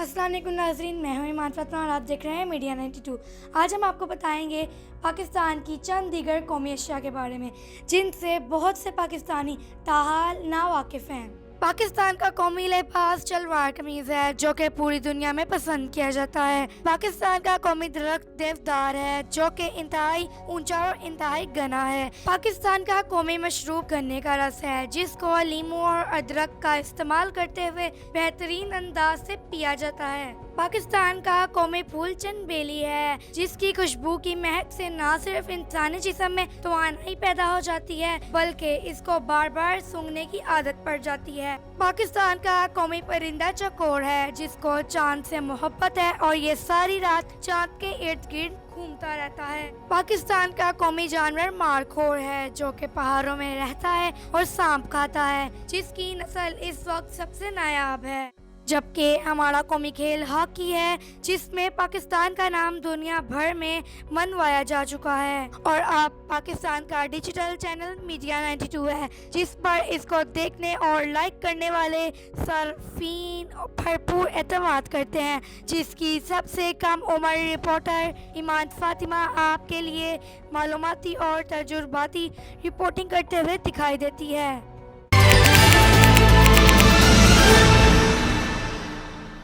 अस्सलाम वालेकुम नाज़रीन, मैं हूं ईमान फातिमा और आप देख रहे हैं मीडिया 92। आज हम आपको बताएंगे पाकिस्तान की चंद दीगर कौमी अशिया के बारे में जिनसे बहुत से पाकिस्तानी ताहाल नावाकिफ़ हैं। पाकिस्तान का कौमी लिबास शलवार कमीज़ है जो कि पूरी दुनिया में पसंद किया जाता है। पाकिस्तान का कौमी दरख्त देवदार है जो कि इंतहाई ऊंचा और इंतहाई घना है। पाकिस्तान का कौमी मशरूब गन्ने का रस है जिसको लीमू और अदरक का इस्तेमाल करते हुए बेहतरीन अंदाज से पिया जाता है। पाकिस्तान का कौमी फूल चंबेली है जिसकी खुशबू की महक से न सिर्फ इंसानी जिस्म में तवानाई पैदा हो जाती है बल्कि इसको बार बार सूंघने की आदत पड़ जाती है। पाकिस्तान का कौमी परिंदा चकोर है जिसको चांद से मोहब्बत है और ये सारी रात चांद के इर्द गिर्द घूमता रहता है। पाकिस्तान का कौमी जानवर मारखोर है जो कि पहाड़ों में रहता है और सांप खाता है जिसकी नस्ल इस वक्त सबसे नायाब है। जबकि हमारा कौमी खेल हॉकी है जिसमें पाकिस्तान का नाम दुनिया भर में मनवाया जा चुका है और अब पाकिस्तान का डिजिटल चैनल मीडिया 92 है जिस पर इसको देखने और लाइक करने वाले सर्फीन भरपूर एतमाद करते हैं, जिसकी सबसे कम उम्र रिपोर्टर ईमान फातिमा आपके लिए मालूमाती और तजुर्बाती रिपोर्टिंग करते हुए दिखाई देती है।